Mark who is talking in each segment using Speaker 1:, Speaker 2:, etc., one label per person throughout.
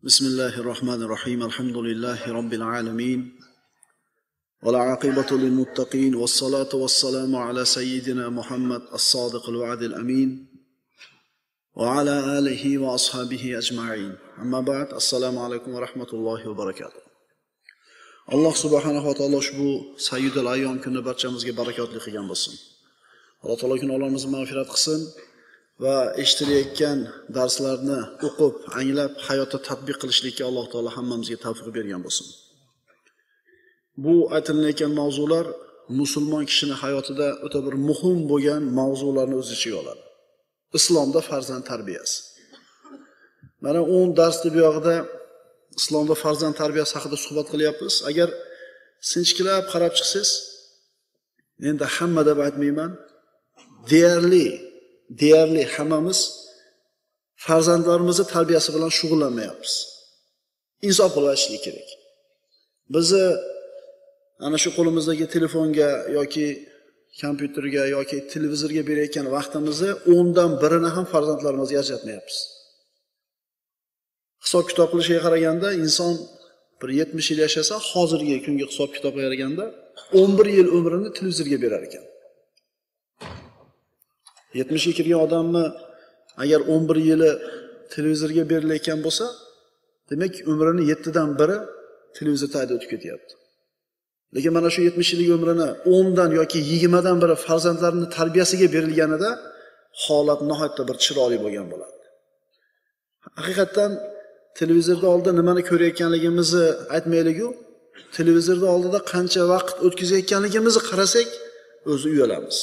Speaker 1: Bismillahirrahmanirrahim. Alhamdulillahi Rabbil alamin. Wal aqibatu lil muttaqin. Wassalatu wassalamu ala sayyidina Muhammad as-sadiqil wa'dil amin. Wa ala alihi wa ashabihi ajma'in. Amma ba'd. Assalomu alaykum va rahmatullohi va barakatuh. Alloh subhanahu va taolo ushbu sayyidul ayyom kunni barchamizga barakotli qilgan bo'lsin. Alloh taolo gunohlarimizni mag'firat qilsin va eshitilayotgan darslarni o'qib, anglab, hayotda tatbiq qilishlikka Alloh taolo hammamizga tavfiq bergan bo'lsin. Bu aytilayotgan mavzular musulmon kishining hayotida o'ta bir muhim bo'lgan mavzularni o'z ichiga oladi. Islomda farzand tarbiyasi. Mana 10 darsning bu yog'ida islomda farzand tarbiyasi haqida suhbat qilyapmiz. Agar sinchkilab qarab chiqsangiz, endi hamma deb aytmayman, deyarli hammamiz farzandlarimizni tarbiyasi bilan shug'ullanmayapmiz. Insof qilib aytishlik kerak. Bizni ana shu qo'limizdagi telefonga yoki kompyuterga yoki televizorga berayotgan vaqtimizni 10dan 1ni ham farzandlarimizga ajratmayapmiz. Hisob kitob qilishiga qaraganda inson bir 70 yil yashasa, hozirgi kungi hisob kitobga qaraganda 11 yil umrini televizorga berar ekan. 70 ga kirgan odamni agar 11 yili televizorga berilayotgan bo'lsa, demak umrini 7dan 1i televizor tagida o'tib ketyapti. Lekin mana shu 70 yillik umrini 10dan yoki 20dan 1i farzandlarining tarbiyasiga berilganida holat nihoyatda bir chiroyli bo'lgan bo'ladi. Haqiqatan televizorda oldida nimani ko'rayotganligimizni aytmaylik-ku, televizorda oldida qancha vaqt o'tkazayotganligimizni qarasak, o'zi uyalamiz.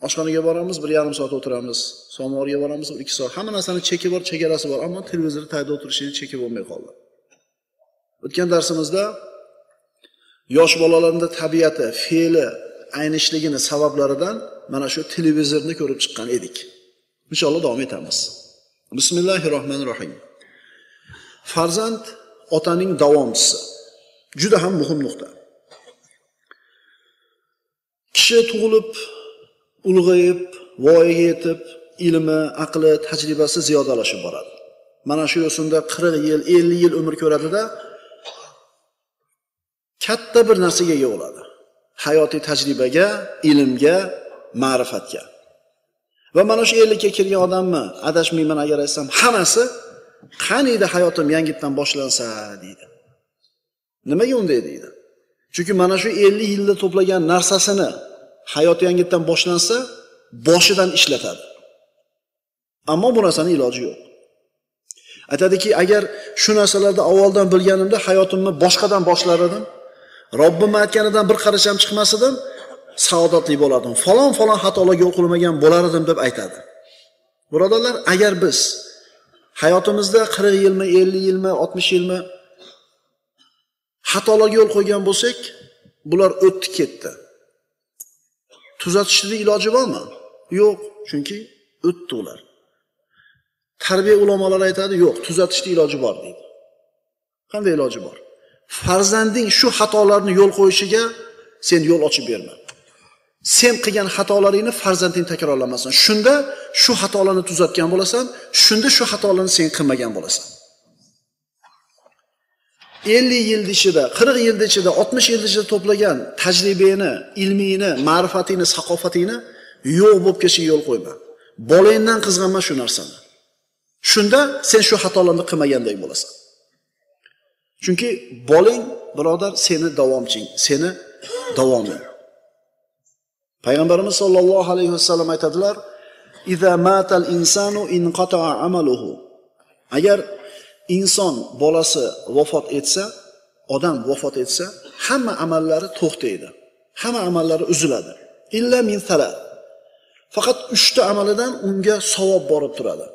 Speaker 1: Oshxonaga boramiz, 1,5 soat o'tiramiz. Somorga boramiz, 2 soat. Hamma narsaning cheki bor, chegarasi bor, ammo televizor tagida o'tirishning cheki bo'lmay qoldi. O'tgan darsimizda yosh bolalarning tabiati, fe'li aynishligini sabablaridan mana shu televizorni ko'rib chiqqan edik. Inshaalloh davom etamiz. Bismillahirrohmanirrohim. Farzand otaning davomchisi. Juda ham muhim nuqta. Kishi tug'ilib, ulg'ayib, voyaga yetib, ilmi, aqli, tajribasi ziyodalashib boradi. Mana shu yo'sinda 40 yil, 50 yil umr ko'radida katta bir narsaga ega bo'ladi. Hayotiy tajribaga, ilmga, ma'rifatga. Va mana shu 50 ga kirgan odamni, adashmayman agar aytsam, hammasi qaniydi hayotim yangitdan boshlansa deydi. Nimaga unday deydi? Chunki mana shu 50 yilda to'plagan narsasini hayoti yangitdan boshlansa, boshidan ishlatadi. Ammo bu narsaning iloji yo'q. Aytadiki, agar shu narsalarni avvaldan bilganimda hayotimni boshqadan boshlar edim, Robbim aytganidan bir qarash ham chiqmas edim, saodatli bo'lardim. Falon xatolarga yo'l qo'ymagan bo'lar edim deb aytadi. Birodarlar, agar biz hayotimizda 40 yilmi, 50 yilmi, 60 yilmi xatolarga yo'l qo'ygan bo'lsak, bular o'tdi ketdi. Tuzatishning iloji bormi? Yo'q, chunki o'tdi ular. Tarbiya ulamolari aytadi, yo'q, tuzatishning iloji bor deydi. Qanday iloji bor? Farzanding shu xatolarni yo'l qo'yishiga sen yo'l ochib berma. Sen qilgan xatolaringni farzanding takrorlamasin. Shunda shu xatolarni tuzatgan bo'lasan, shunda shu xatolarni sen qilmagan bo'lasan. 50 yil ichida, 40 yil ichida, 60 yil ichida to'plagan tajribani, ilmini, ma'rifatingni, saqofatingni yo'q bo'lib ketishga yo'l qo'yma. Bolangdan qizg'anma shu narsani. Shunda sen shu xatolarni qilmagandek bo'lasan. Chunki bolang, birodar, seni davomching, seni davoming. Payg'ambarimiz sollallohu alayhi vasallam aytadilar: "Iza matal insanu inqata'a amaluhu." Agar inson bolasi vafot etsa, odam vafot etsa, hamma amallari to'xtaydi. Hamma amallari uziladi. Illa min salat. Faqat 3 ta amalidan unga savob borib turadi.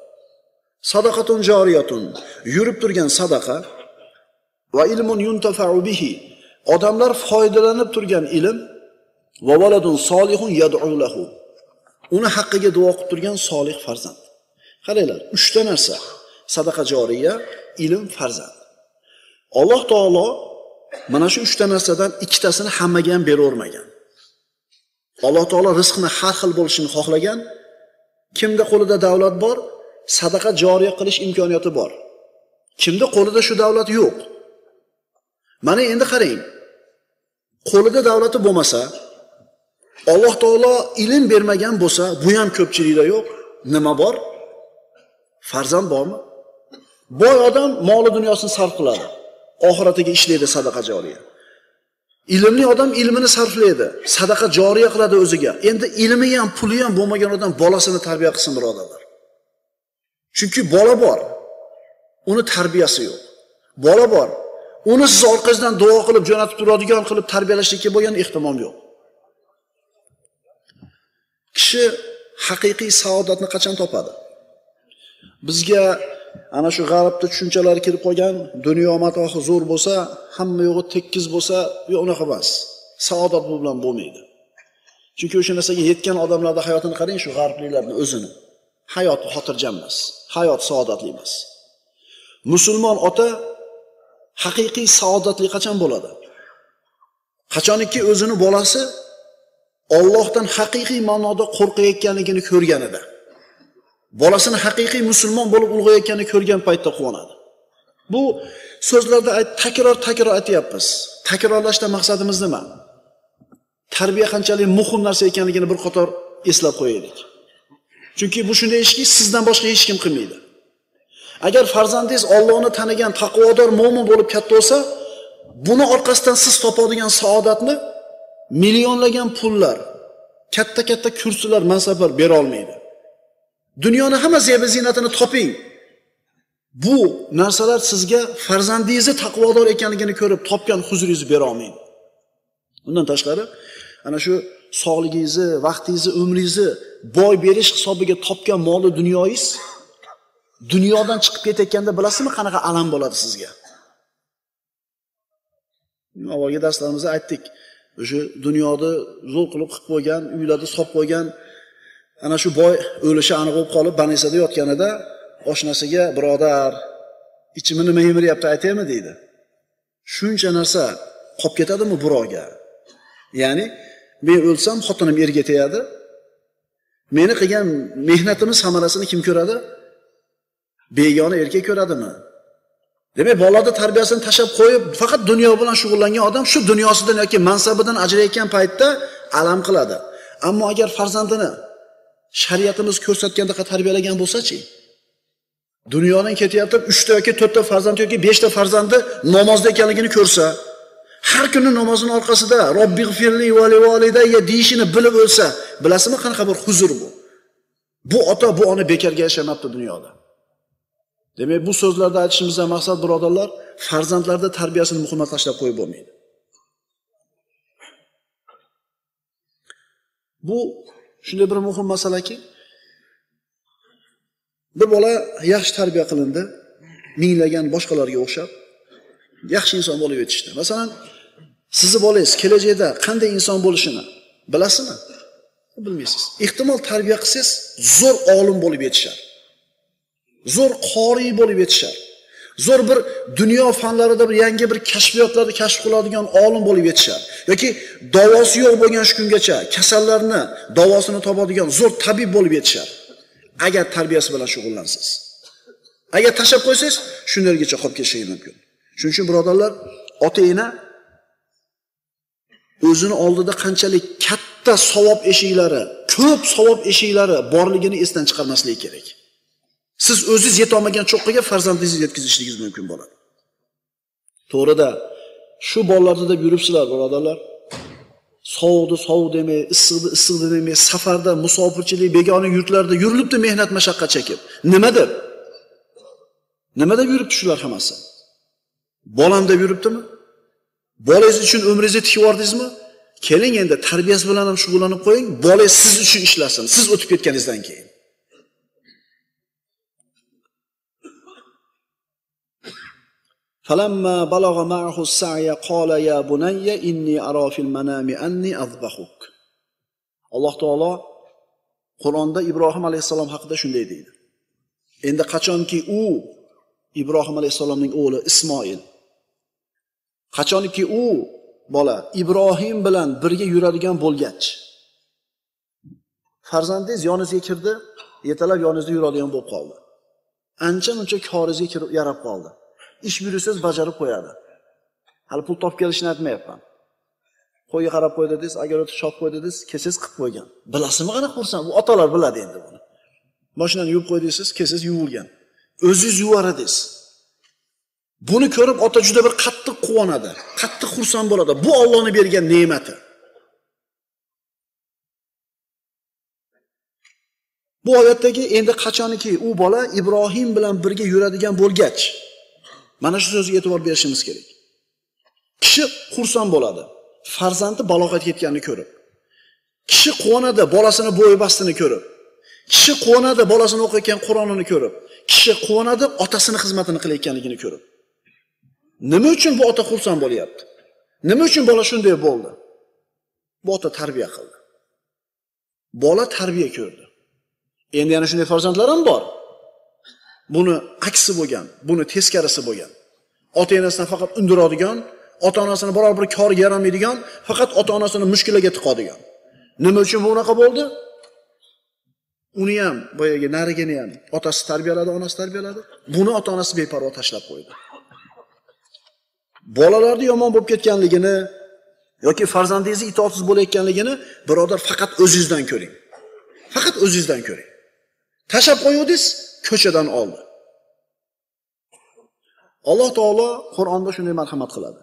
Speaker 1: Sadaqatun jariyatun, yurib turgan sadaqa, va ilmun yuntafa'u bihi, odamlar foydalanib turgan ilm, va valadun solihun yad'u lahu, uni haqqiga duo qilib turgan solih farzand. Qaranglar, 3 ta narsa: sadaqa joriya, ilm, farzand. Alloh taolo mana shu 3 ta narsadan 2tasini hammaga ham beravermagan. Alloh taolo rizqni har xil bo'lishini xohlagan. Kimda qo'lida davlat bor, sadaqa joriya qilish imkoniyati bor. Kimda qo'lida shu davlat yo'q? Mana endi qarang. Qo'lida davlati bo'lmasa, Alloh taolo ilm bermagan bo'lsa, bu ham ko'pchilikda yo'q. Nima bor? Farzand bormi? Boy odam moli dunyosini sarf qiladi. Oxiratiga ishlaydi sadaqa joriya. Ilmli odam ilmini sarflaydi, sadaqa joriya qiladi o'ziga. Endi ilmi ham, puli ham bo'lmagan odam bolasini tarbiya qilsin, birodarlar. Chunki bola bor, uni tarbiyasi yo'q. Bola bor, uni siz orqangizdan duo qilib jo'natib turadigan qilib tarbiyalashlikka bo'lgan ehtimom yo'q. Kishi haqiqiy saodatni qachon topadi? Bizga ana shu g'arbda tushunchalar kirib qolgan, dunyo matohi zo'r bo'lsa, hamma yo'g'i tekkiz bo'lsa, yo'q, unaqa emas. Saodat bu bilan bo'lmaydi. Chunki o'sha narsaga yetgan odamlarning hayotini qarang, shu g'arbliklarning o'zini. Hayoti xotirjam emas, hayot saodatli emas. Musulmon ota haqiqiy saodatli qachon bo'ladi? Qachonki o'zini bolasi Allohdan haqiqiy ma'noda qo'rqayotganligini ko'rganida. Bolasini haqiqiy musulmon bo'lib ulg'ayotganini ko'rgan paytda quvonadi. Bu so'zlarda takror aytyapmiz. Takrorlashdan maqsadimiz nima? Tarbiya qanchalik muhim narsa ekanligini bir qator eslab qo'yaylik. Chunki bu shunday ishki, sizdan boshqa hech kim qilmaydi. Agar farzandingiz Allohni tanigan, taqvodor, mo'min bo'lib katta bo'lsa, buni orqasidan siz topadigan saodatni millionlagan pullar, katta kursilar, mansablar bera olmaydi. Dunyoni hamma ziyba-ziynatini toping. Bu narsalar sizga farzandingizni taqvodor ekanligini ko'rib topgan huzuringizni bera olmaydi. Undan tashqari, ana shu sog'ligingizni, vaqtingizni, umringizni boy berish hisobiga topgan moli dunyoyingiz dunyodan chiqib ketayotganda bilasizmi qanaqa alam bo'ladi sizga? Avvalgi darslarimizda aytdik. O'sha dunyoni zo'r qilib qo'ygan, uylarda solib qo'ygan ana shu boy o'lishi aniq bo'lib qolib, banisada yotganida oshnasiga, birodar, ichimni nima yemiryapti aytaymi deydi. Shuncha narsa qolib ketadimi birovga? Ya'ni men o'lsam xotinim erga tegadi. Meni qilgan mehnatimiz samarasini kim ko'radi? Begona erkak ko'radimi? Demak, bolada tarbiyasini tashab qo'yib, faqat dunyo bilan shug'ullangan odam shu dunyosidan yoki mansabidan ajrayotgan paytda alam qiladi. Ammo agar farzandini shariatimiz ko'rsatgandek tarbiyalagan bo'lsa-chi, dunyodan ketyapti, 3 ta yoki 4 ta farzand yoki 5 ta farzandi namozda ekanligini ko'rsa, har kuni namozining orqasida Robbig'firli va li validayya deyishini bilib o'lsa, bilasizmi qanaqa bir huzur bu? Bu ota, bu ona bekarga yashamabdi dunyoda. Demak, bu so'zlarda aytishimizdan maqsad, birodarlar, farzandlarda tarbiyasini muhimmat tashlab qo'yib bo'lmaydi. Bu shunday bir muhim masalaki, bir bola yaxshi tarbiya qilindi, minglagan boshqalarga o'xshab yaxshi inson bo'lib yetishdi. Masalan, sizni bolangiz kelajakda qanday inson bo'lishini bilasizmi? Bilmaysiz. Ehtimol tarbiya qilsangiz zo'r olim bo'lib yetishar. Zo'r qori bo'lib yetishar. Zo'r bir dunyo fanlarida bir yangi bir kashfiyotlarni kashf qiladigan olim bo'lib yetishar. Yoki davosi yo'q bo'lgan shu kungacha kasallarni davosini topadigan zo'r tabib bo'lib yetishar. Agar tarbiyasi bilan shug'ullansiz. Agar tashab qo'ysangiz, shunlargacha qolib ketishingiz mumkin. Shuning uchun birodarlar, ota-ona o'zini oldida qanchalik katta savob eshiklari, ko'p savob eshiklari borligini esdan chiqarmasligi kerak. Siz o'zingiz yeta olmagan cho'qqiga farzandingizni yetkazishingiz mumkin bo'ladi. To'g'rida shu bolalarni deb yuribsizlar, birodarlar. Sovuqni sovuq demay, issiqni issiq demay, safarda, musofirchilik, begona yurtlarda yurilibdi mehnat mashaqqat chekib. Nima deb? Nima deb yuribdi shular hammasi? Bolam deb yuribdimi? Bolangiz uchun umringizni tikib yordingizmi? Keling endi tarbiyasi bilan ham shug'ullanib qo'ying, bolangiz siz uchun ishlasin, siz o'tib ketganingizdan keyin. فَلَمَّا بَلَغَ مَعَهُ السَّعْيَ قَالَ يَا بُنَيَّ إِنِّي أَرَى فِي الْمَنَامِ أَنِّي أَذْبَحُكَ. Alloh taolo Qur'onda Ibrohim alayhisalom haqida shunday deydi. Endi qachonki u Ibrohim alayhisalomning o'g'li Ismoil, qachonki u bola Ibrohim bilan birga yuradigan bo'lgach, farzandingiz yoningizga kirdi, yetalab yoningizda yuradigan bo'lib qoldi. ancha-muncha korizga kirib yarab qoldi. Ish buyursangiz bajarib qo'yadi. Hali pul topib kelishini aytmayapman. Qo'yga qarab qo'ydi dedingiz, agar o'tib shop qo'ydi dedingiz, kelsangiz qilib qo'ygan. Bilasizmi qana xursand? Bu otalar biladi endi buni. Mashinani yuvib qo'ydingiz, kelsangiz yuvilgan. O'zingiz yuvar edingiz. Buni ko'rib ota juda bir qattiq quvonadi, qattiq xursand bo'ladi. Bu Allohning bergan ne'mati. Bu oyatdagi endi qachoniki u bola Ibrohim bilan birga yuradigan bo'lgach, mana shu so'zga e'tibor berishimiz kerak. Kishi xursand bo'ladi, farzandi balog'atga yetganini ko'rib. Kishi quvonadi bolasini bo'y bastini ko'rib. Kishi quvonadi bolasini o'qiyotgan Qur'onini ko'rib. Kishi quvonadi otasini xizmatini qilayotganligini ko'rib. Nima uchun bu ota xursand bo'lyapti? Nima uchun bola shunday bo'ldi? Bu ota tarbiya qildi. Bola tarbiya ko'rdi. Endi yana shunday farzandlar ham bor. Buni aksi bo'lgan, buni teskarisi bo'lgan. Ota-onasidan faqat undiradigan, ota-onasini biror bir koriga yaramaydigan, faqat ota-onasini mushkulaga tiqadigan. Nima uchun bu unaqa bo'ldi? Uni ham, boyagi narigini ham otasi tarbiyaladi, onasi tarbiyaladi. Buni ota-onasi beparvo tashlab qo'ydi. Bolalarni yomon bo'lib ketganligini yoki farzandingizning itoatsiz bo'layotganligini birodar faqat o'zingizdan ko'ring. Faqat o'zingizdan ko'ring. Tashab qo'yuvdingiz, ko'chadan oldi. Alloh taolo Qur'onda shunday marhamat qiladi.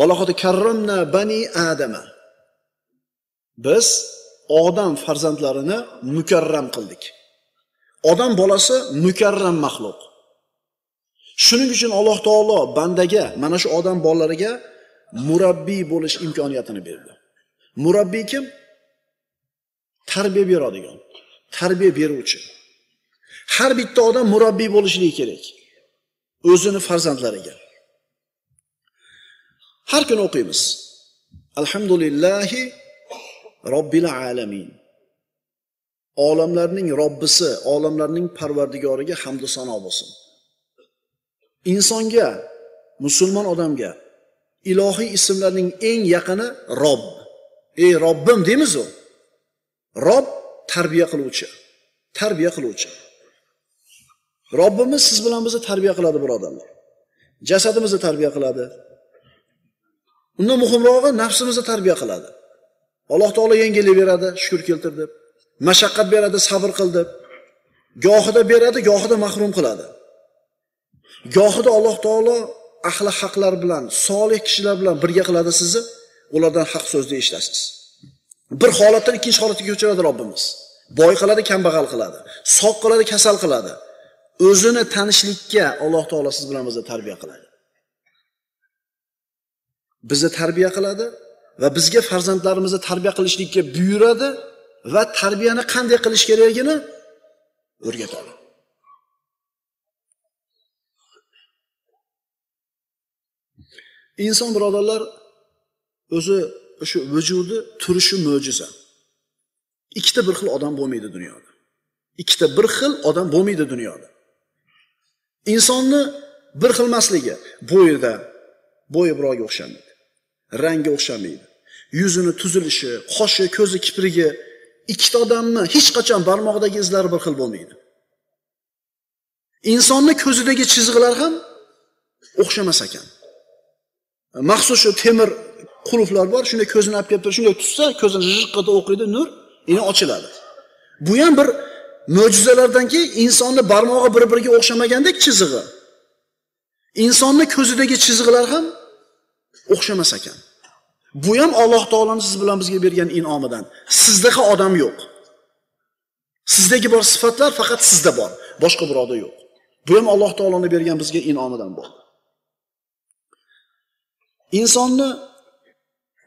Speaker 1: Valaqad karramna bani adama. Biz odam farzandlarini mukarram qildik. Odam bolasi mukarram maxluq. Shuning uchun Alloh taolo bandaga, mana shu odam bolalariga murabbiy bo'lish imkoniyatini berdi. Murabbiy kim? Tarbiya beradigan, tarbiya beruvchi. Har bitta odam murabbiy bo'lishligi kerak. O'zini farzandlariga. Har kuni o'qiymiz. Alhamdulillahi robbil alamin. Olamlarning Robbisi, olamlarning Parvardigoriga hamd va sano bo'lsin. Insonga, musulmon odamga ilohiy ismlarning eng yaqini Robb. Ey Robbim deymiz u. Robb tarbiya qiluvchi, tarbiya qiluvchi. Robbimiz siz bilan bizni tarbiya qiladi, birodarlar. Jasadimizni tarbiya qiladi. Undan muhimrog'i nafsimizni tarbiya qiladi. Alloh taolo yengillik beradi, shukr keltir deb. Mashaqqat beradi, sabr qil deb. Gohida beradi, gohida mahrum qiladi. Gohida Alloh taolo ahli haqlar bilan, solih kishilar bilan birga qiladi sizni, ulardan haq so'zni eshitasiz. Bir holatdan ikkinchi holatga ko'chiradi Robbimiz. Boy qiladi, kambag'al qiladi. Sog' qiladi, kasal qiladi. O'zini tanishlikka Alloh taolo siz bilan bizni tarbiya qiladi. Bizni tarbiya qiladi va bizga farzandlarimizni tarbiya qilishlikka buyuradi va tarbiyani qanday qilish kerakligini o'rgatadi. Inson birodarlar o'zi shu vujudi turishi mo'jiza. Ikkita bir xil odam bo'lmaydi dunyoda. Ikkita bir xil odam bo'lmaydi dunyoda. Insonni bir xilmasligi bo'yi birovga o'xshamaydi. Rangi o'xshamaydi. Yuzini tuzilishi, qoshi, ko'zi, kiprigi ikkita odamni hech qachon barmog'idagi izlari bir xil bo'lmaydi. Insonni ko'zidagi chizgilar ham o'xshamas ekan. Maxsus shu temir qulflar bor, shunday ko'zini olib kelib turib, shunday tutsa, ko'zini jiqqa o'qiydi, nur yana ochiladi. Bu ham bir mo'jizalardanki, insonni barmog'i bir-biriga o'xshamagandek chizig'i. Insonni ko'zidagi chizgilar ham o'xshamas ekan. Bu ham Alloh taolaning siz bilan bizga bergan in'omidan. Sizdagi odam yo'q. Sizdagi bor sifatlar faqat sizda bor, boshqa birovda yo'q. Bu ham Alloh taolaning bergan bizga in'omidan bor. Insonni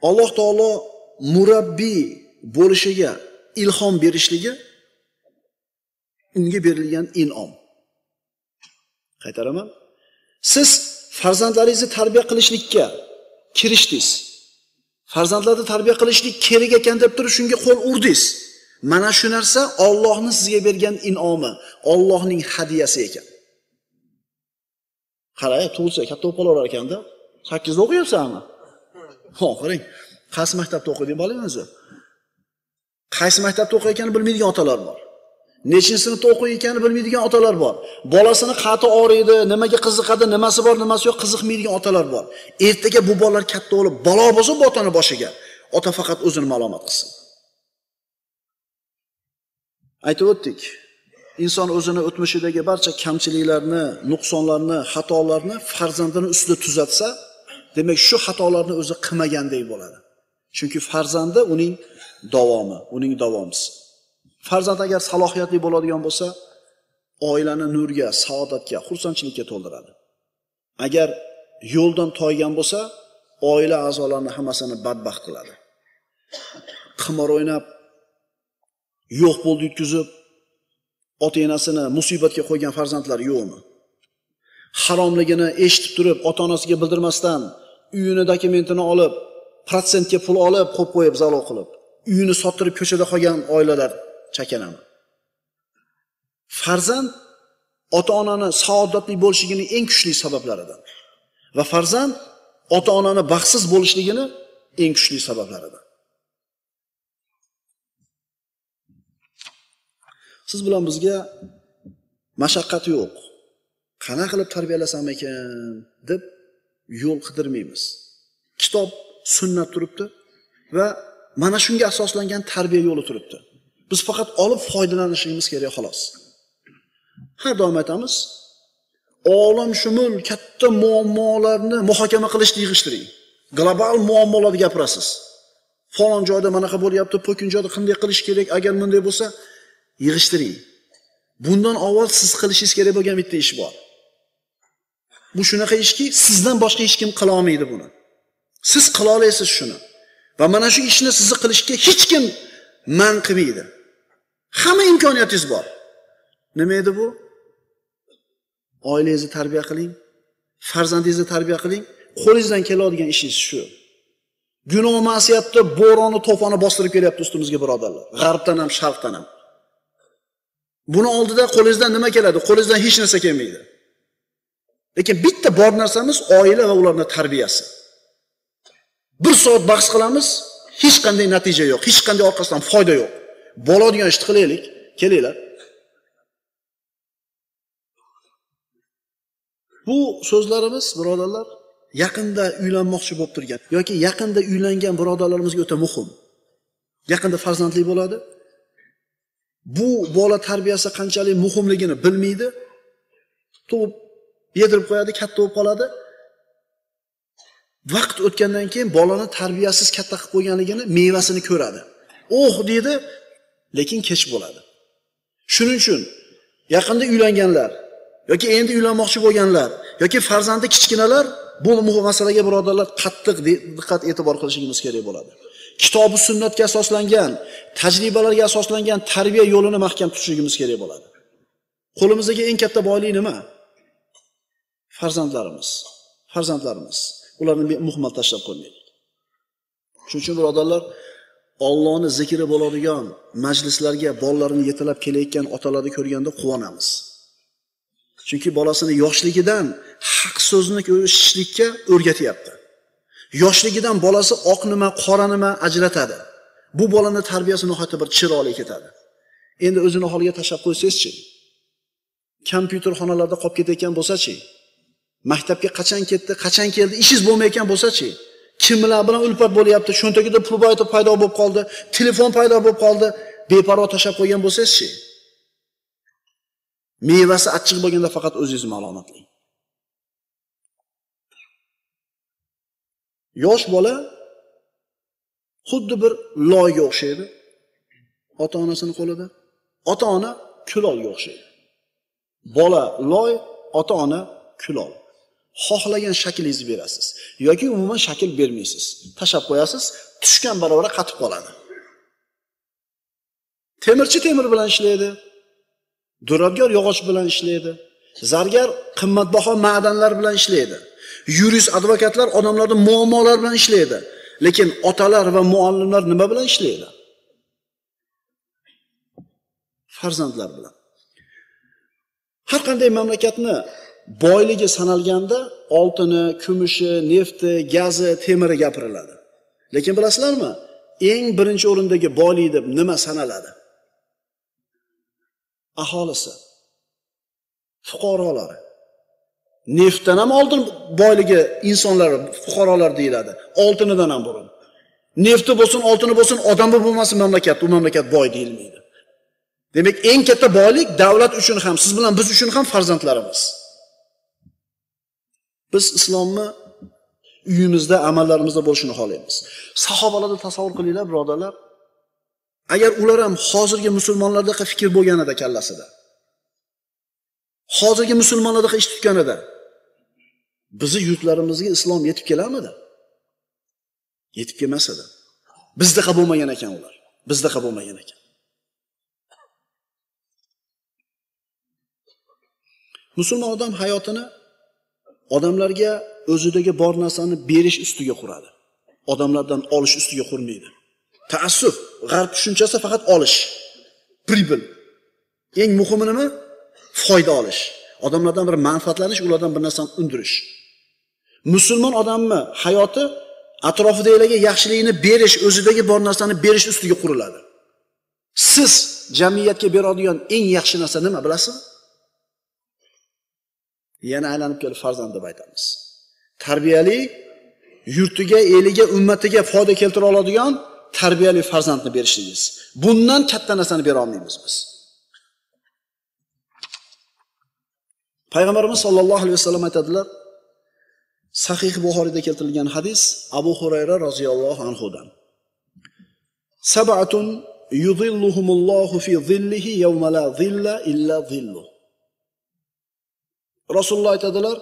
Speaker 1: Alloh taolo murabbiy bo'lishiga ilhom berishligi unga berilgan in'om. Qaytaraman. Siz farzandlaringizni tarbiya qilishlikka kirishdingiz. Farzandlarni tarbiya qilishlik kerak ekan deb turib shunga qo'l urdingiz. Mana shu narsa Allohning sizga bergan in'omi, Allohning hadiyasi ekan. Qarang, tug'ilsa katta bo'lib qolar ekanda. 8 da o'qiyapsanmi? Qarang, qaysi maktabda o'qiding bolangizni? Qaysi maktabda o'qiyotganini bilmaydigan otalar bor. Nechinchi sinfda o'qiyotganini bilmaydigan otalar bor. Bolasini qati og'riydi, nimaga qiziqadi, nimasi bor, nimasi yo'q qiziqmaydigan otalar bor. Ertaga bu bolalar katta bo'lib, balo bo'lsa bu otaning boshiga. Ota faqat o'zini ma'lumot qilsin. Aytib o'tdik. Inson o'zini o'tmishidagi barcha kamchiliklarni, nuqsonlarni, xatolarni farzandining ustida tuzatsa, demak shu xatolarni o'zi qilmagandek bo'ladi. Chunki farzandi uning davomi, uning davomchisi. Farzand agar salohiyatli bo'ladigan bo'lsa, oilani nurga, saodatga, xursandchilikka to'ldiradi. Agar yo'ldan toygan bo'lsa, oila a'zolarini hammasini badbaxt qiladi. Qimor o'ynab, yo'q bo'ldi yutkizib, ota-onasini musibatga qo'ygan farzandlar yo'qmi? Haromligini eshitib turib, ota-onasiga bildirmasdan uyini dokumentini olib, protsentga pul olib, qo'yib qo'yib zalo qilib, uyini sottirib ko'chada qolgan oilalar chakanami? Farzand ota-onani saodatli bo'lishigining eng kuchli sabablaridan va farzand ota-onani baxtsiz bo'lishligini eng kuchli sabablaridan. Siz bilan bizga mashaqqat yo'q. Qana qilib tarbiyalasam ekan deb yo'l qidirmaymiz. Kitob, sunnat turibdi va mana shunga asoslangan tarbiya yo'li turibdi. Biz faqat olib foydalanishimiz kerak xolos. Har doim aytamiz, olam shumul katta muammolarni muhokama qilishni yig'ishtiring. Global muammolarni gapirasiz. Falon joyda manaqa bo'lyapti, po'kin joyda qanday qilish kerak, agar bunday bo'lsa, yig'ishtiring. Bundan avval siz qilishingiz kerak bo'lgan bitta ish bor. Bu shunaqa ishki, sizdan boshqa hech kim qila olmaydi buni. Siz qila olasiz shuni. Va mana shu ishni sizni qilishga hech kim man qilmaydi. Hamma imkoniyatingiz bor. Nima edi bu? Oilangizni tarbiya qiling, farzandingizni tarbiya qiling. Qo'lingizdan keladigan ishingiz shu. Gunoh ma'siyatda bo'roni, to'foni bostirib kelyapti ustimizga birodarlar. G'arbdan ham, sharqdan ham. Buni oldida qo'lingizdan nima keladi? Qo'lingizdan hech narsa kelmaydi. Lekin bitta bor narsamiz oila va ularning tarbiyasi. Bir soat bahs qilamiz, hech qanday natija yo'q, hech qanday orqasidan foyda yo'q. Bo'ladigan ishni qilaylik, kelinglar. Bu so'zlarimiz birodarlar yaqinda uylanmoqchi bo'lib turgan yoki yaqinda uylangan birodarlarimizga o'ta muhim. Yaqinda farzandli bo'ladi. Bu bola tarbiyasi qanchalik muhimligini bilmaydi. Tug'ib yedirib qo'yadi, katta bo'lib qoladi. Vaqt o'tgandan keyin bolani tarbiyasiz katta qilib qo'yganligini, mevasini ko'radi. Oh deydi, lekin kech bo'ladi. Shuning uchun yaqinda uylanganlar yoki endi uylanmoqchi bo'lganlar yoki farzandi kichkinalar bu masalaga birodarlar qattiq diqqat e'tibor qilishimiz kerak bo'ladi. Kitobi sunnatga asoslangan, tajribalarga asoslangan tarbiya yo'lini mahkam tutishimiz kerak bo'ladi. Qo'limizdagi eng katta boylik nima? Farzandlarimiz. Ularni muhmal tashlab qo'ymaylik. Shuning uchun birodarlar, Allohning zikri bo'ladigan majlislarga bolalarini yetalab kelayotgan otalarni ko'rganda quvonamiz. Chunki bolasini yoshligidan haq so'zni ko'rishlikka o'rgatyapti. Yoshligidan bolasi oq nima, qora nima ajratadi. Bu bolaning tarbiyasi nihoyatda bir chiroyli ketadi. Endi o'zini holiga tashlab qo'ysangiz-chi? Kompyuter xonalarda qolib ketayotgan bo'lsa-chi? Maktabga qachon ketdi, qachon keldi, ishingiz bo'lmayotgan bo'lsa-chi? Kimlar bilan ulpat bo'lyapti, cho'ntagida pul paydo bo'lib qoldi, telefon paydo bo'lib qoldi, beparvo tashlab qo'ygan bo'lsangiz-chi? Mevasi achchiq bo'lganda faqat o'zingiz ma'lumotlang. Yosh bola xuddi bir loyga o'xshaydi. Ota-onasining qo'lida. Ota-ona kulolga o'xshaydi. Bola loy, ota-ona kulol. Xohlagan shaklingizni berasiz yoki umuman shakl bermaysiz. Tashab qo'yasiz, tushgan barobar qatib qoladi. Temirchi temir bilan ishlaydi. Duradgor yog'och bilan ishlaydi. Zargar qimmatbaho ma'danlar bilan ishlaydi. Yurist, advokatlar odamlarning muammolari bilan ishlaydi. Lekin otalar va muallimlar nima bilan ishlaydi? Farzandlar bilan. Har qanday mamlakatni boyligi sanalganda oltini, kumushi, nefti, gazi, temiri gapiriladi. Lekin bilasizlarmi? Eng birinchi o'rindagi boylik deb nima sanaladi? aholisi, fuqarolari. Neftdan ham oldin boyligi insonlar, fuqarolar deyiladi. Oltinidan ham burun. Nefti bo'lsin, oltini bo'lsin, odamı bo'lmasin mamlakat, u mamlakat boy deyilmaydi. Demak, eng katta boylik davlat uchun ham, siz bilan biz uchun ham farzandlarimiz. Biz islomni uyimizda, amallarimizda bo'lishini xohlaymiz. Sahobalarni tasavvur qilinglar, birodarlar. Agar ular ham hozirgi musulmonlardek fikr bo'lganida kallasida, hozirgi musulmonlardek ish tutganida, bizi yurtlarimizga islom yetib kelamidi? Yetib kelmas edi. Bizda bo'lmagan ekan ular. Bizda bo'lmagan ekan. Musulmon odam hayotini odamlarga o'zidagi bor narsani berish ustiga quradi. Odamlardan olish ustiga qurmaydi. Taassuf, g'arb tushunchasi faqat olish. Pribul. Eng muhimi nima? Foyda olish. Odamlardan bir manfaatlanish, ulardan bir narsani undirish. Musulmon odamni hayoti atrofidagilarga yaxshilikni berish, o'zidagi bor narsani berish ustiga quriladi. Siz jamiyatga beradigan eng yaxshi narsa nima bilasizmi? Yana aylanib kelib farzand deb aytamiz. Tarbiyali, yurtiga, eliga, ummatiga foyda keltira oladigan tarbiyali farzandni berishligiz. Bundan katta narsani bera olmaymiz biz. Payg'ambarimiz sollallohu alayhi vasallam aytadilar, Sahih Buxoriyda keltirilgan hadis Abu Hurayra roziyallohu anhudan. Sab'atun yudhilluhumullohu fi zillihi yawma la zilla illa zilluh. Rasululloh aytadilar,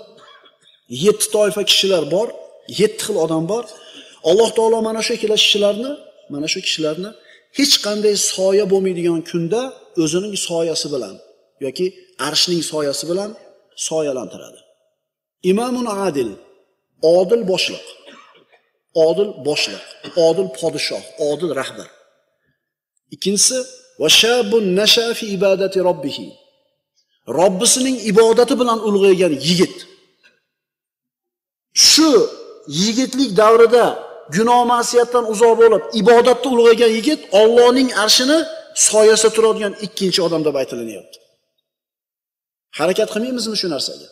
Speaker 1: 7 toifa kishilar bor, 7 xil odam bor. Alloh taolo mana shu kishilarni hech qanday soya bo'lmaydigan kunda o'zining soyasi bilan yoki arshning soyasi bilan soyalantiradi. Imamun adil, odil boshliq, odil podshoh, odil rahbar. Ikkinchisi va shabun nasha fi ibadati robbih. Robbisining ibodati bilan ulg'aygan yigit. Shu yigitlik davrida gunoh ma'siyatdan uzoq bo'lib, ibodatda ulg'aygan yigit Allohning arshini soyasida turadigan ikkinchi odam deb aytilinyapti. Harakat qilmaymizmi shu narsaga?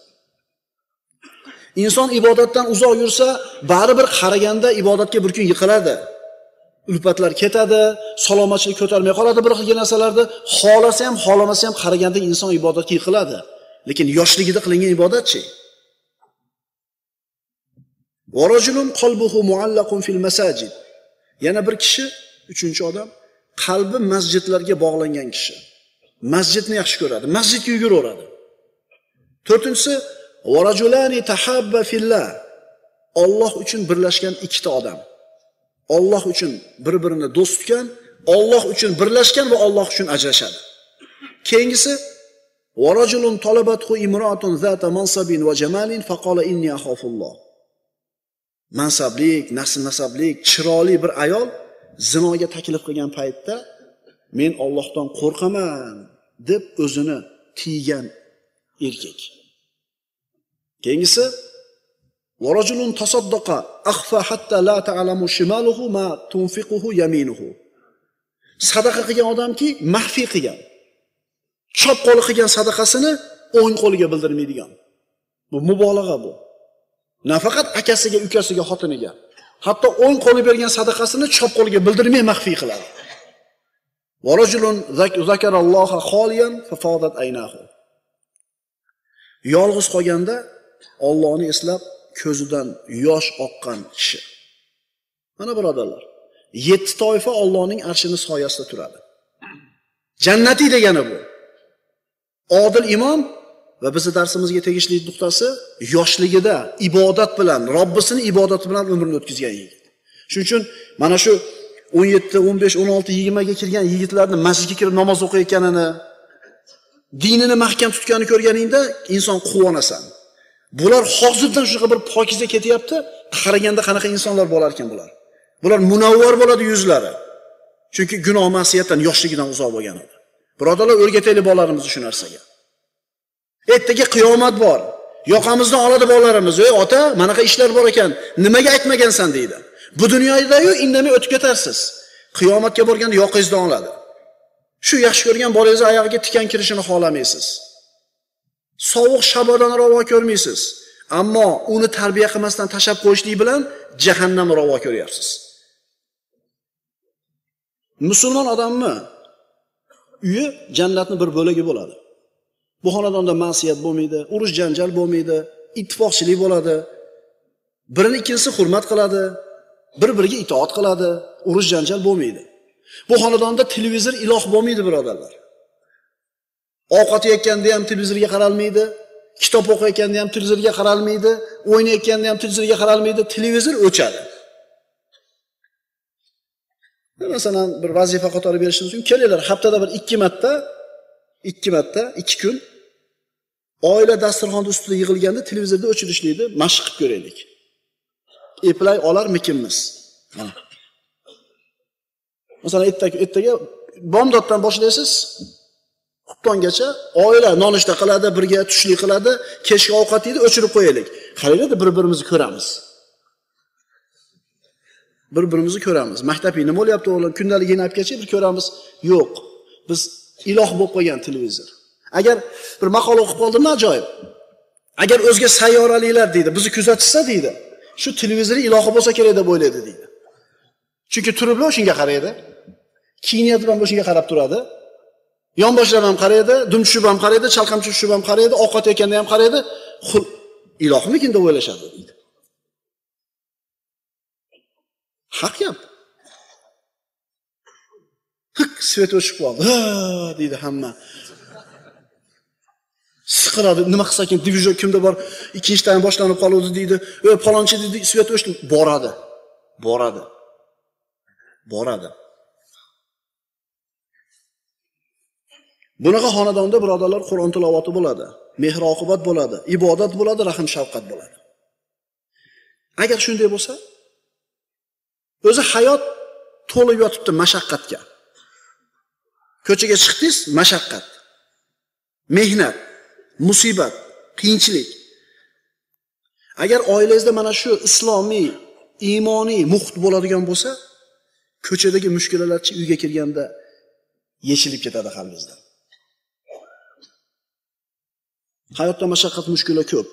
Speaker 1: Inson ibodatdan uzoq yursa, baribir qaraganda ibodatga bir kun yiqiladi. Ulfatlar ketadi, salomatchilik ko'tarmay qoladi bir xil narsalarni, xolasa ham, xolamasa ham qaraganda inson ibodatga yiqiladi. Lekin yoshligida qilingan ibodatchi. Wa rajulun qalbuhu muallaqun fil masajid. Yana bir kishi, uchinchi odam, qalbi masjidlarga bog'langan kishi. Masjidni yaxshi ko'radi, masjidga yuguraveradi. To'rtinchisi, wa rajulani tahabba fillah. Alloh uchun birlashgan ikkita odam. Alloh uchun bir-birini do'st tutgan, Alloh uchun birlashgan va Alloh uchun ajrashadi. Keyingisi, wa rajulun talabathu imra'atun zata mansabin va jamalin faqala inni akhafulloh. Mansablik, nasablik, chiroyli bir ayol zinoga taklif qilgan paytda men Allohdan qo'rqaman deb o'zini tiygan erkak. Keyingisi, wa rajulun tasaddaqa akhfa hatta la ta'lamu shimaluhu ma tunfiquhu yaminuhu. Sadaqa qilgan odamki, maxfiy qilgan. Chop qo'li qilgan sadaqasini o'ng qo'liga bildirmaydigan. Bu mubolag'a bu. Nafaqat akasiga, ukasiga, xotiniga, hatto o'ng qo'li bergan sadaqasini chop qo'liga bildirmay maxfiy qiladi. Wa rajulun zakaralloha xoliyan fafadat aynahu. Yolg'iz qolganda Allohni eslab ko'zidan yosh oqqan kishi. Mana birodarlar, 7 toifa Allohning arshini soyasida turadi. Jannati degani bu. Odil imom va bizning darsimizga tegishli nuqtasi yoshligida ibodat bilan, Robbisini ibodati bilan umrini o'tkazgan yigit. Shuning uchun mana shu 17, 15, 16, 20 ga kirgan yigitlarni masjidga kirib namoz o'qiyotganini, dinini mahkam tutganini ko'rganingda inson quvonasan. Bular hozirdan shunaqa bir pokiza ketyapti, qaraganda qanaqa insonlar bo'lar ekan bular. Bular munavvar bo'ladi yuzlari. Chunki gunoh ma'siyatdan yoshligidan uzoq bo'lgan edi. Birodarlar, o'rgataylik bolalarimizni shu narsaga. Ertaga qiyomat bor. Yoqamizdan oladi bolalarimiz. "Ey ota, manaqa ishlar bor ekan, nimaga aytmagansan?" deydi. Bu dunyoda-yu indamay o'tib ketarsiz. Qiyomatga borganda yoqingizdan oladi. Shu yaxshi ko'rgan bolangiz oyog'iga tikan kirishini xohlamaysiz. Sovuq shabodani ravo ko'rmaysiz. Ammo uni tarbiya qilmasdan tashab qo'yishlik bilan jahannamni ravo ko'ryapsiz. Musulmon odammi? Uyi jannatning bir bo'lagi bo'ladi. Bu xonadonda ma'siyat bo'lmaydi, urush janjal bo'lmaydi, ittifoqchilik bo'ladi. Birini ikkinchisi hurmat qiladi, bir-biriga itoat qiladi, urush janjal bo'lmaydi. Bu xonadonda televizor iloh bo'lmaydi, birodarlar. Ovqat yeyotganda ham televizorga qaralmaydi, kitob o'qiyotganda ham televizorga qaralmaydi, o'ynayotganda ham televizorga qaralmaydi, televizor o'chadi. Masalan, bir vazifa qatori berishimiz mumkin. Kelinglar, haftada bir 2 marta, 2 kun oila dasturxoni ustida yig'ilganda televizorda o'chirishlikni mashq qilib ko'raylik. Eplay olarmikinmiz? Mana. Masalan, ertaga bomdoddan boshlaysiz, xuftongacha oila nonushta qiladi, birga tushlik qiladi, kechki ovqat yeydi, o'chirib qo'yaylik. Qaranglar, bir-birimizni ko'ramiz. Bir-birimizni ko'ramiz. Maktabda nima bo'lyapti o'g'lim? Kundalik yenapgacha bir ko'ramiz. Yo'q. Biz iloh bo'lib qo'ygan televizor. Agar bir maqola o'qib qoldim, ajoyib. Agar o'zga sayyoraliklar deydi, bizni kuzatsa deydi, shu televizorning ilohi bo'lsa kerak deb o'ylaydi deydi. Chunki turiblar o'shunga qaraydi. Kiyinayotib ham o'shunga qarab turadi. Yonboshlab ham qaraydi, dum tushib ham qaraydi, chalqamchi tushib ham qaraydi, ovqat yeganda ham qaraydi. Ilohmikin deb o'ylashadi deydi. Haq gap. Svet o'chib qoldi. Deydi hamma. Siqiradi, nima qilsa ekan, divizion kimda bor, ikkinchi taym boshlanib qoldi deydi. Palonchi deydi, svet o'chdi. Boradi. Bunaqa xonadonda birodarlar Qur'on tilovati bo'ladi, mehr-oqibat bo'ladi, ibodat bo'ladi, rahm-shafqat bo'ladi. Agar shunday bo'lsa, o'zi hayot to'lib yotibdi mashaqqatga. Ko'chaga chiqdingiz, mashaqqat, mehnat, musibat, qiyinchilik. Agar oilangizda mana shu islomiy, iymoniy muhit bo'ladigan bo'lsa, ko'chadagi mushkulalarchi uyga kirganda yechilib ketadi qalbingizdan. Hayotda mashaqqat, mushkula ko'p.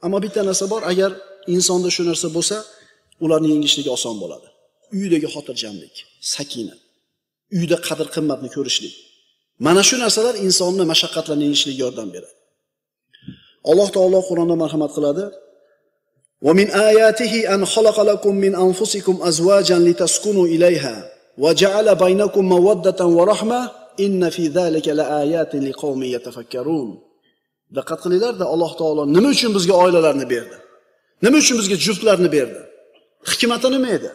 Speaker 1: Ammo bitta narsa bor, agar insonda shu narsa bo'lsa, ularni yengishligi oson bo'ladi. Uydagi xotirjamlik, sakinat, uyda qadr-qimmatni ko'rishlik. Mana shu narsalar insonni mashaqqatlarni yengishligiga yordam beradi. Alloh taolo Qur'onda marhamat qiladi. "Va min ayatihi an khalaqa lakum min anfusikum azwajan litaskunu ilayha va ja'ala baynakum mawaddatan va rahma inna fi zalika laayatin liqaumin yatafakkarun." Diqqat qilinglar-da, Alloh taolo nima uchun bizga oilalarni berdi? Nima uchun bizga juftlarni berdi? Hikmati nima edi?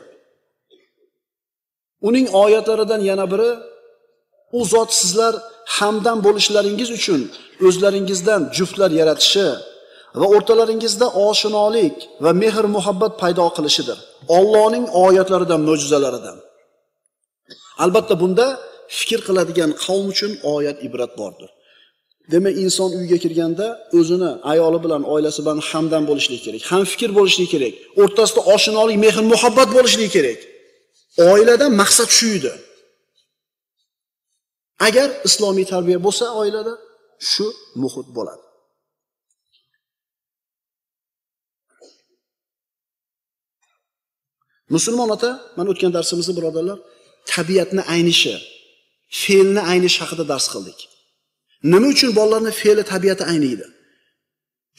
Speaker 1: Uning oyatlaridan yana biri, u zot sizlar hamdam bo'lishlaringiz uchun o'zlaringizdan juftlar yaratishi va o'rtalaringizda oshinolik va mehr muhabbat paydo qilishidir. Allohning oyatlaridan, mo'jizalaridan. Albatta bunda fikr qiladigan qavm uchun oyat, ibrat bordir. Demak, inson uyga kirganda o'zini, ayoli bilan, oilasi bilan hamdam bo'lishligi kerak, ham fikr bo'lishligi kerak, o'rtasida oshinolik, mehr muhabbat bo'lishligi kerak. Oiladan maqsad shu edi. Agar islomiy tarbiya bo'lsa oilada, shu muhit bo'ladi. Musulmon ota, mana o'tgan darsimizda birodarlar, tabiatni aynishi, fe'lni aynish haqida dars qildik. Nima uchun bolalarning fe'li, tabiati ayniydi?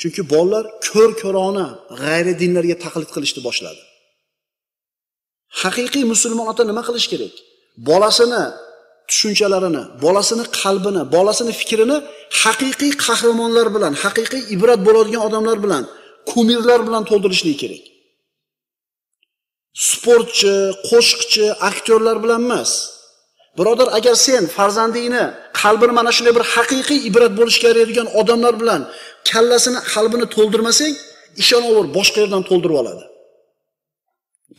Speaker 1: Chunki bolalar ko'r-ko'rona g'ayri dinlarga taqlid qilishni boshladi. Haqiqiy musulmon ota nima qilish kerak? Bolasini tushunchalarini, bolasini qalbini, bolasini fikrini haqiqiy qahramonlar bilan, haqiqiy ibrat bo'ladigan odamlar bilan, kumirlar bilan to'ldirishligi kerak. Sportchi, qo'shiqchi, aktyorlar bilan emas. Birodar, agar sen farzandingni qalbini mana shunday bir haqiqiy ibrat bo'lishga yaraydigan odamlar bilan kallasini, qalbini to'ldirmasang, ishonaver, boshqa yerdan to'ldirib oladi.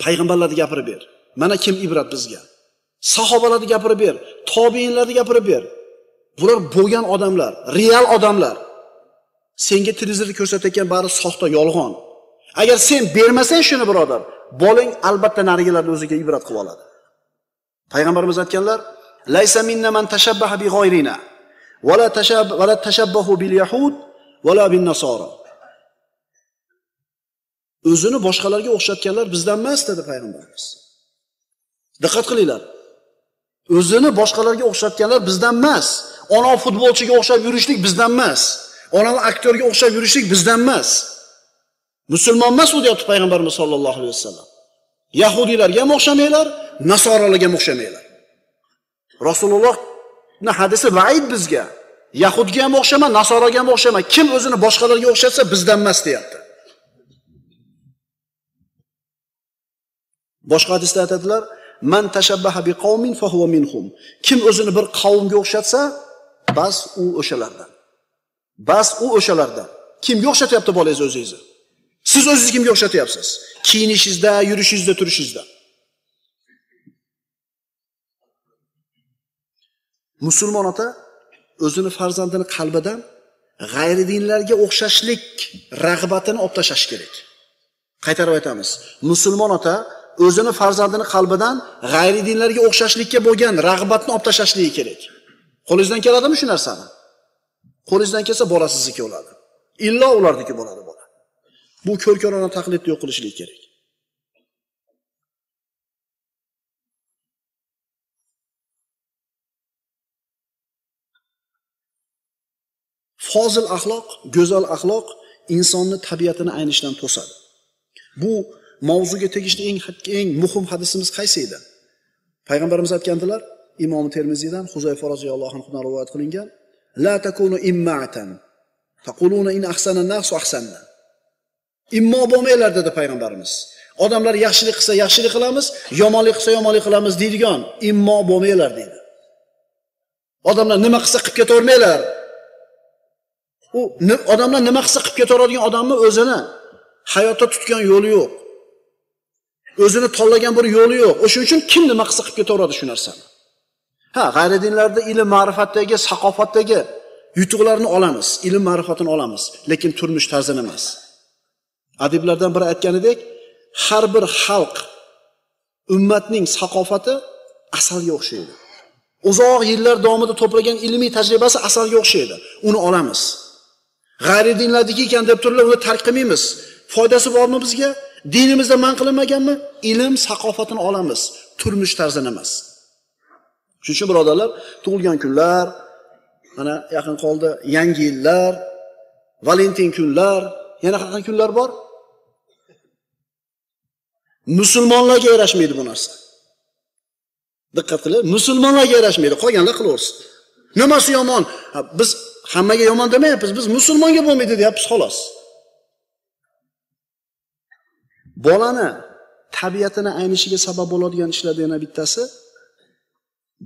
Speaker 1: Payg'ambarlarni gapirib ber. Mana kim ibrat bizga. Sahobalarni gapirib ber, tobiinlarni gapirib ber. Bular bo'lgan odamlar, real odamlar. Senga televizorda ko'rsatayotgan bari soxta, yolg'on. Agar sen bermasang shuni birodar, bolang albatta narigilarni o'ziga ibrat qilib oladi. Payg'ambarimiz aytganlar, Laysa minna man tashabbaha bi ghayrina va la tashabbahu bil yahud va la bin nasara. O'zini boshqalarga o'xshatganlar bizdan emas dedi payg'ambarimiz. Diqqat qilinglar. O'zini boshqalarga o'xshatganlar bizdan emas. Ona futbolchiga o'xshab yurishlik bizdan emas. Ona aktyorga o'xshab yurishlik bizdan emas. Musulmon emas u deyapti payg'ambarimiz sollallohu alayhi vasallam. Yahudiylarga ham o'xshamanglar, nasoralarga ham o'xshamanglar. Rasulullohning hadisi vaid bizga. Yahudga ham o'xshama, nasoraga ham o'xshama. Kim o'zini boshqalarga o'xshatsa bizdan emas deyapti. Boshqa hadisda aytadilar: "Man tashabbaha bi qaumin fa huwa minhum." Kim o'zini bir qavmga o'xshatsa, bas u o'shalardan. Bas u o'shalardan. Kimga o'xshatyapti bolangiz o'zingizni? Siz o'zingizni kimga o'xshatyapsiz? Kiyinishingizda, yurishingizda, turishingizda. Musulmon ota o'zini farzandini qalbidan g'ayri dinlarga o'xshashlik rag'batini olib tashlash kerak. Qaytarib aytamiz. Musulmon ota o'zini farzandini qalbidan g'ayri dinlarga o'xshashlikka bo'lgan rag'batni olib tashlashligi kerak. Qo'lingizdan keladimi shu narsani? Qo'lingizdan kelsa bolasizniki bo'ladi. Illo ularniki bo'ladi bola. Bu ko'rko'rona taqlidni yo'q qilishlik kerak. Fozil axloq, go'zal axloq insonni tabiatini aynishdan to'sadi. Bu mavzuga tegishli eng muhim hadisimiz qaysi edi? Payg'ambarimiz aytgandilar, Imom Termiziydan Huzayfa roziyallohu anhu rivoyat qilingan: "La takunu imma'atan taquluna in ahsana an-nas ahsanna." Immo bo'lmanglar dedi payg'ambarimiz. Odamlar yaxshilik qilsa yaxshilik qilamiz, yomonlik qilsa yomonlik qilamiz deydigan immo bo'lmanglar dedi. Odamlar nima qilsa qilib ketavermanglar. U odamlar nima qilsa qilib ketaveradigan odamni o'zini hayotda tutgan yo'li yo'q. O'zini tanlagan bir yo'li yo'q. O'shuning uchun kim nima qilsa qilib ketaveradi shu narsani. G'ayri dinlarda ilm, ma'rifatdagi, saqofatdagi yutuqlarni olamiz, ilm, ma'rifatini olamiz, lekin turmush tarzini emas. Adiblardan biri aytganidek, har bir xalq ummatning saqofati asalga o'xshaydi. Uzoq yillar davomida to'plagan ilmiy tajribasi asalga o'xshaydi. Uni olamiz. G'ayri dinlardagi ekan deb turib uni tark qilmaymiz. Foydasi bormi bizga? Dinimizda man qilinmaganmi? Ilm, saqofatini olamiz, turmush tarzini emas. Shuning uchun birodarlar, tug'ilgan kunlar, mana yaqin qoldi, yangi yillar, Valentin kunlar, yana qanaqa kunlar bor? Musulmonlarga yarashmaydi bu narsa. Diqqat qiling, musulmonlarga yarashmaydi, qolganlar qilaversin. Nimasi yomon? Biz hammaga yomon demayapmiz, biz musulmonga bo'lmaydi deyapmiz xolos. Bolani tabiatini aynishiga sabab bo'ladigan ishlardan yana bittasi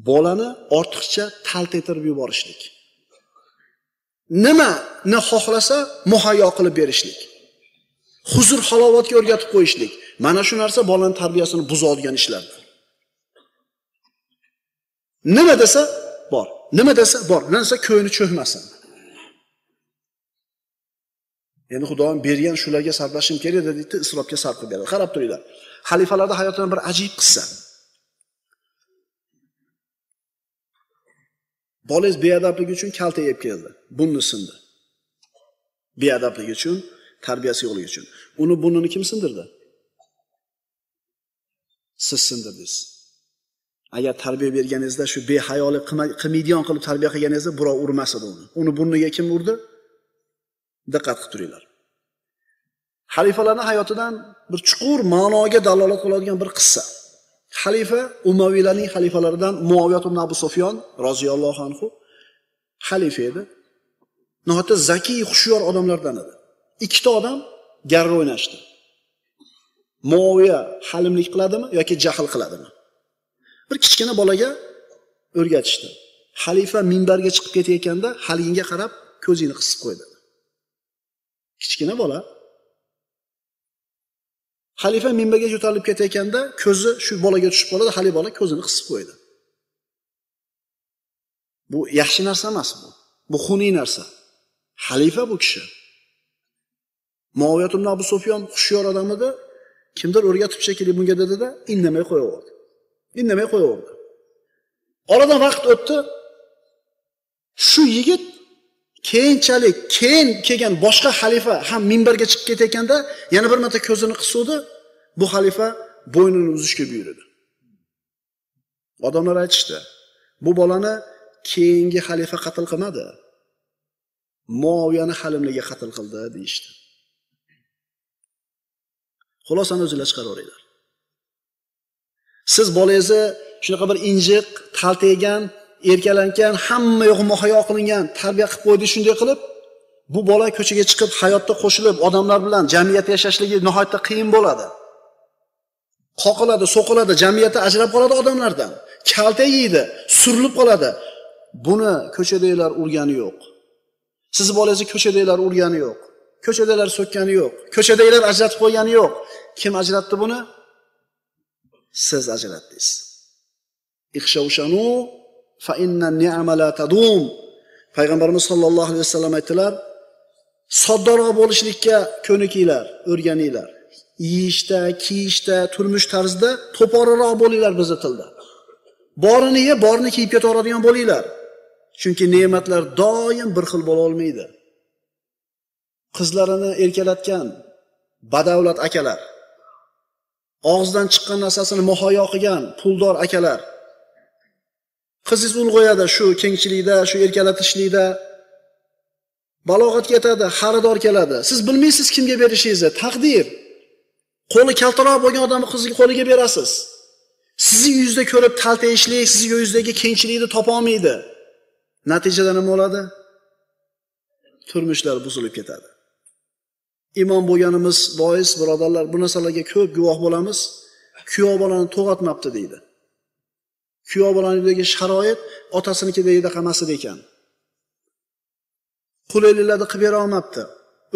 Speaker 1: bolani ortiqcha talt etirib yuborishlik. Nimani xohlasa muhayyo qilib berishlik. Huzur halovatga o'rgatib qo'yishlik. Mana shu narsa bolaning tarbiyasini buzadigan ishlardir. Nima desa bor. Nima desa bor. Narsa ko'ngli cho'kmasin. Endi Xudoim bergan shularga sarflashim kerak dedi, isrofga sarf qilib beradi. Qarab turinglar. Xalifalarda hayotidan bir ajib qissa. Bolangiz beadabligi uchun kalta yeb keldi. Bunni sindi. Beadabligi uchun, tarbiyasi yo'qligi uchun. Uni burnini kim sindirdi? Siz sindirdingiz. Agar tarbiya berganingizda shu behayolik qilmaydigan qilib tarbiya qilganingizda birov urmas edi uni. Uni burniga kim urdi? Diqqat qilib turinglar. Xalifalarning hayotidan bir chuqur ma'noga dalolat qiladigan bir qissa. Xalifa Umayylarning xalifalaridan Muaviyat ibn Abu Sufyon roziyallohu anhu xalifa edi. Nihoyatda zakiy, xushyor odamlardan edi. Ikkita odam garra o'ynashdi. Muaviya halimlik qiladimi yoki jahl qiladimi? Bir kichkina bolaga o'rgatishdi. Xalifa minbarga chiqib ketayotganda haliginga qarab ko'zini qisib qo'ydi. Kichkina bola. Xalifa minbarga ko'tarilib ketayotganda ko'zi shu bolaga tushib qoladi, hali bola ko'zini qisib qo'ydi. Bu yaxshi narsa emas bu. Bu xuniy narsa. Xalifa bu kishi. Muaviyat ibn Abu Sufyon xushyor odam edi. Kimdir o'rgatib shekilli bunga dedi-da, indamay qo'yaverdi. Indamay qo'yaverdi. Oradan vaqt o'tdi. Shu yigit keyinchalik keyin kelgan boshqa xalifa ham minbarga chiqib ketayotganda yana bir marta ko'zini qisuvdi. Bu xalifa bo'ynini uzishga buyurdi. Odamlar aytishdi, bu bolani keyingi xalifa qatl qilmadi. Muoviyani halimliga qatl qildi deyishdi. Xulosani o'zingizlar chiqaraveringlar. Siz bolangizni shunaqa bir injiq, taltaygan, erkalangan, hamma yo'q muhayyo qilingan tarbiya qilib qo'ydi, shunday qilib bu bola ko'chaga chiqib hayotda qo'shilib odamlar bilan jamiyatda yashashligi nihoyatda qiyin bo'ladi. Qoqiladi, so'qiladi, jamiyatda ajrab qoladi odamlardan. Kalta yeydi, surilib qoladi. Buni ko'chadagilar urgani yo'q. Siz bolangizni ko'chadagilar urgani yo'q. Ko'chadagilar so'kkani yo'q. Ko'chadagilar ajratib qo'ygani yo'q. Kim ajratdi buni? Siz ajratdingiz. Ikhshawshanu fa inna ni'ma la tadum. Payg'ambarimiz sollallohu alayhi vasallam aytdilar, soddaroq bo'lishlikka ko'nikinglar, o'rganinglar. Yeyishda, kiyishda, turmush tarzida to'poriroq bo'linglar bizning tilda. Borini ye, borini kiyib ketaveradigan bo'linglar. Chunki ne'matlar doim bir xil bo'la olmaydi. Qizlarini erkalatgan badavlat akalar, og'zidan chiqqan narsasini muhayyo qilgan puldor akalar, qizingiz ulg'ayadi shu kengchilikda, shu erkalatishlikda, balog'atga yetadi, xaridor keladi. Siz bilmaysiz kimga berishingizni, taqdir. Qo'li kaltaroq bo'lgan odamni qiziga qo'liga berasiz. Sizni yuzda ko'rib taltayishlik, sizning yuzdagi kengchilikni topa olmaydi. Natijada nima bo'ladi? Turmushlar buzilib ketadi. Imom bo'lganimiz bois, birodarlar, bu narsalarga ko'p guvoh bo'lamiz. Kuyov bolani to'g'atmabdi deydi. Kuyov bolanidagi sharoit otasinikidagida qamasida ekan. Qulayliklarni qilib bera olmabdi.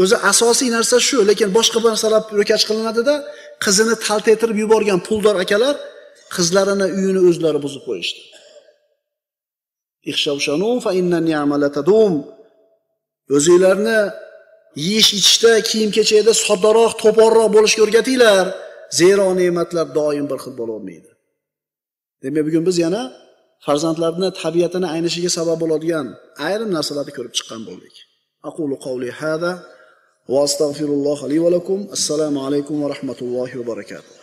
Speaker 1: O'zi asosiy narsa shu, lekin boshqa narsalar ro'kach qilinadi-da, qizini taltaytirib yuborgan puldor akalar qizlarini uyini o'zlari buzib qo'yishdi. Ikhshawshanu fa inna ni'ma la tadum. O'zingizlarni yeyish-ichishda, kiyim-kechakda soddaroq, to'porroq bo'lishga o'rgatinglar, zero ne'matlar doim bir xil bo'la olmaydi. Demak, bugun biz yana farzandlarni tabiatini aynishiga sabab bo'ladigan ayrim narsalarni ko'rib chiqqan bo'ldik. Aqulu qawli hada va astagfirulloh li va lakum. Assalomu alaykum va rahmatullohi va barakatuh.